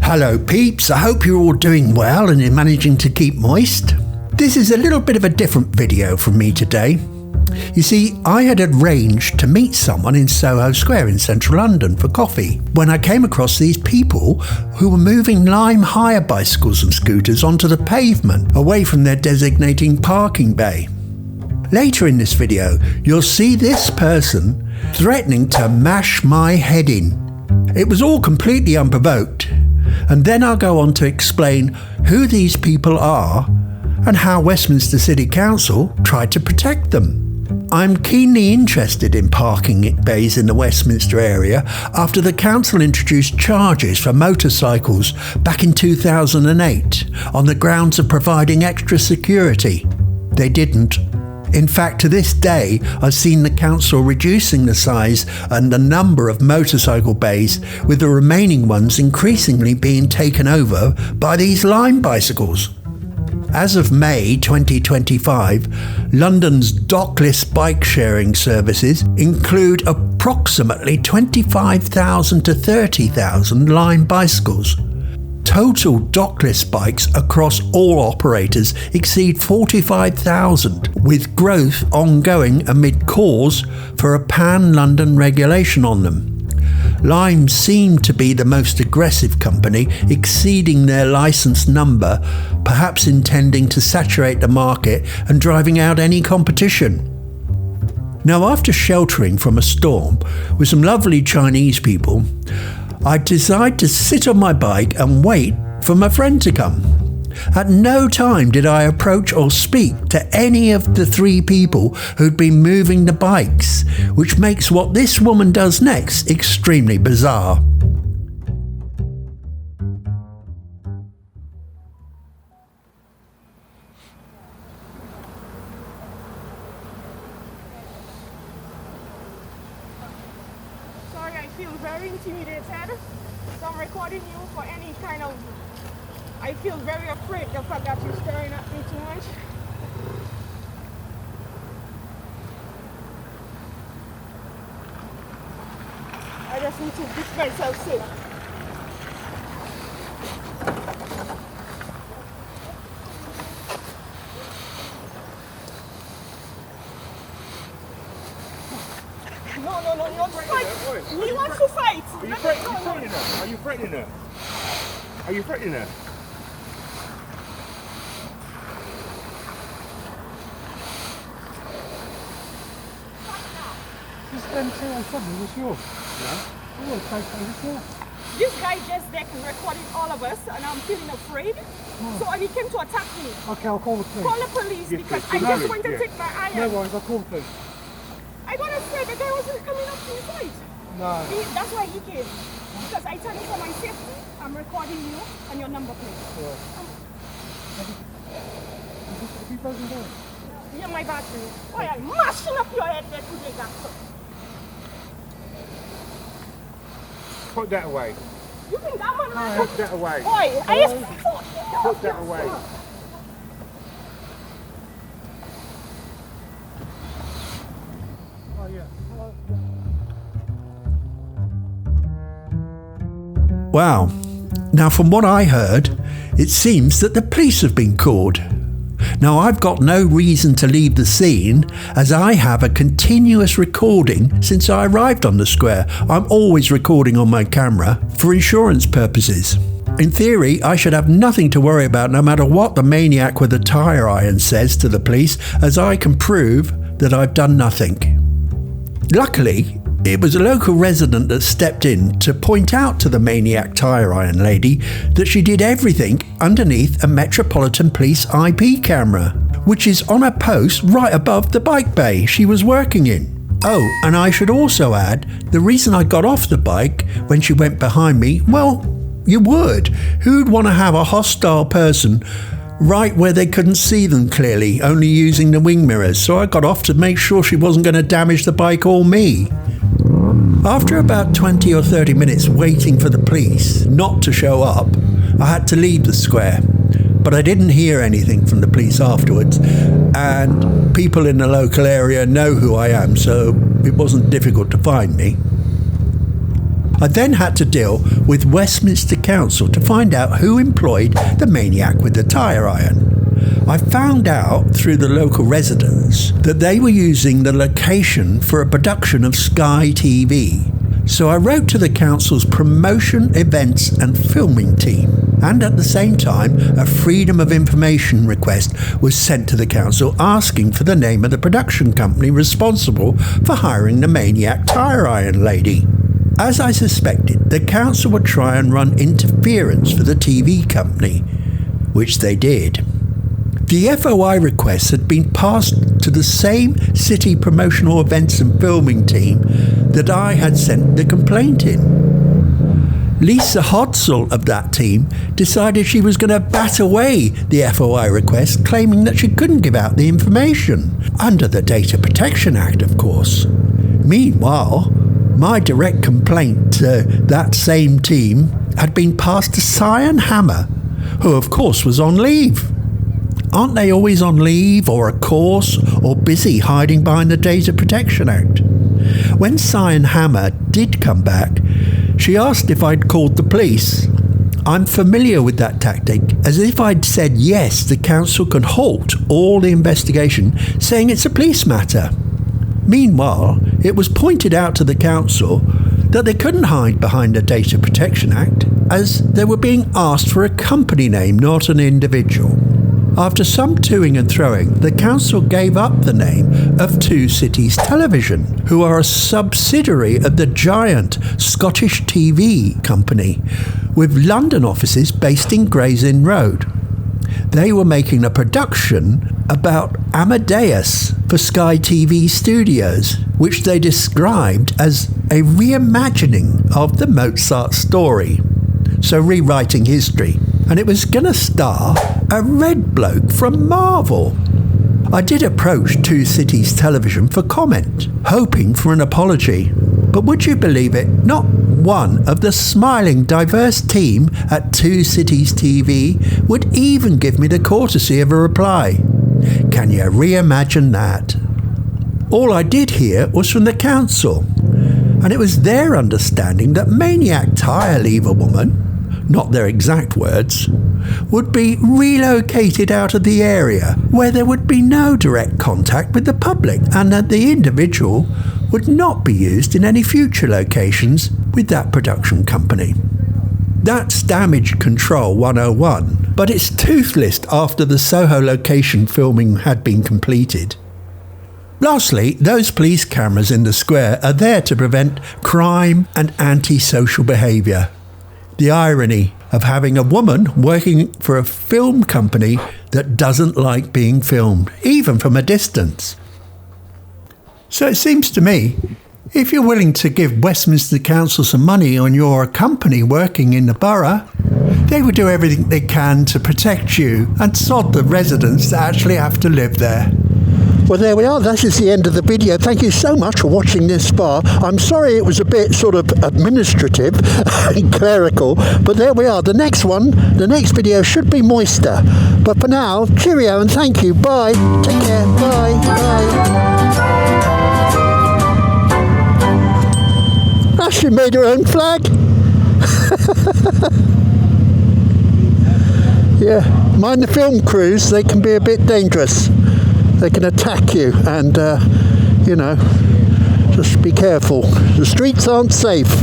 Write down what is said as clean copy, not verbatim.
Hello peeps, I hope you're all doing well and you're managing to keep moist. This is a little bit of a different video from me today. You see, I had arranged to meet someone in Soho Square in central London for coffee when I came across these people who were moving lime hire bicycles and scooters onto the pavement away from their designating parking bay. Later in this video, you'll see this person threatening to mash my head in. It was all completely unprovoked, and then I'll go on to explain who these people are and how Westminster City Council tried to protect them. I'm keenly interested in parking bays in the Westminster area after the council introduced charges for motorcycles back in 2008 on the grounds of providing extra security. They didn't. In fact, to this day, I've seen the council reducing the size and the number of motorcycle bays, with the remaining ones increasingly being taken over by these lime bicycles. As of May 2025, London's dockless bike sharing services include approximately 25,000 to 30,000 lime bicycles. Total dockless bikes across all operators exceed 45,000, with growth ongoing amid calls for a pan-London regulation on them. Lime seem to be the most aggressive company, exceeding their licence number, perhaps intending to saturate the market and driving out any competition. Now, after sheltering from a storm with some lovely Chinese people, I decided to sit on my bike and wait for my friend to come. At no time did I approach or speak to any of the three people who'd been moving the bikes, which makes what this woman does next extremely bizarre. Sorry, I feel very intimidated. So I'm recording you for any kind of... I feel very afraid the fact that you're staring at me too much. I just need to keep myself safe. No, you want to fight. We want to fight. Are you threatening her? Are you threatening her? Are you threatening her? This M207 was yours? No. This guy just there recording all of us and I'm feeling afraid. So he came to attack me. Okay, I'll call the police. Call the police Yes, because please. I just want to take my iron. No worries, I'll call the police. I got afraid the guy wasn't coming up to his side. No. That's why he came. Because I tell you for my safety, I'm recording you and your number plate. Yeah. Have you broken down? You're my battery. Boy, I'm mashing up your head there today, Gaxo. Put that away. You think that man... Put that away. Boy, I just... Put that away. Oh, yeah. Wow. Now, from what I heard, it seems that the police have been called. Now, I've got no reason to leave the scene, as I have a continuous recording since I arrived on the square. I'm always recording on my camera for insurance purposes. In theory, I should have nothing to worry about no matter what the maniac with the tire iron says to the police, as I can prove that I've done nothing. Luckily, it was a local resident that stepped in to point out to the maniac tire iron lady that she did everything underneath a Metropolitan Police IP camera, which is on a post right above the bike bay she was working in. Oh, and I should also add, the reason I got off the bike when she went behind me, well, you would. Who'd want to have a hostile person right where they couldn't see them clearly, only using the wing mirrors? So I got off to make sure she wasn't going to damage the bike or me. After about 20 or 30 minutes waiting for the police not to show up, I had to leave the square. but I didn't hear anything from the police afterwards, and people in the local area know who I am, so it wasn't difficult to find me. I then had to deal with Westminster Council to find out who employed the maniac with the tire iron. I found out through the local residents that they were using the location for a production of Sky TV. So I wrote to the council's promotion, events and filming team, and at the same time a Freedom of Information request was sent to the council asking for the name of the production company responsible for hiring the maniac tire iron lady. As I suspected, the council would try and run interference for the TV company, which they did. The FOI requests had been passed to the same city promotional events and filming team that I had sent the complaint in. Lisa Hodsall of that team decided she was going to bat away the FOI request, claiming that she couldn't give out the information, under the Data Protection Act, of course. Meanwhile, my direct complaint to that same team had been passed to Cyan Hammer, who of course was on leave. Aren't they always on leave or a course or busy hiding behind the Data Protection Act? When Cyan Hammer did come back, she asked if I'd called the police. I'm familiar with that tactic, as if I'd said yes, the council can halt all the investigation, saying it's a police matter. Meanwhile, it was pointed out to the council that they couldn't hide behind the Data Protection Act, as they were being asked for a company name, not an individual. After some toing and throwing, the council gave up the name of Two Cities Television, who are a subsidiary of the giant Scottish TV company, with London offices based in Gray's Inn Road. They were making a production about Amadeus for Sky TV Studios, which they described as a reimagining of the Mozart story, so rewriting history. And it was going to star a red bloke from Marvel. I did approach Two Cities Television for comment, hoping for an apology. But would you believe it, not one of the smiling, diverse team at Two Cities TV would even give me the courtesy of a reply. Can you reimagine that? All I did hear was from the council, and it was their understanding that maniac tire lever woman, not their exact words, would be relocated out of the area where there would be no direct contact with the public, and that the individual would not be used in any future locations with that production company. That's damage control 101, but it's toothless after the Soho location filming had been completed. Lastly, those police cameras in the square are there to prevent crime and antisocial behaviour. The irony of having a woman working for a film company that doesn't like being filmed, even from a distance. So it seems to me, if you're willing to give Westminster Council some money on your company working in the borough, they will do everything they can to protect you and sod the residents that actually have to live there. Well, there we are. That is the end of the video. Thank you so much for watching this far. I'm sorry it was a bit sort of administrative and clerical, but there we are. The next video should be moister. But for now, cheerio and thank you. Bye. Take care. Bye. Bye. She made her own flag. Yeah, mind the film crews, they can be a bit dangerous. They can attack you and, just be careful. The streets aren't safe.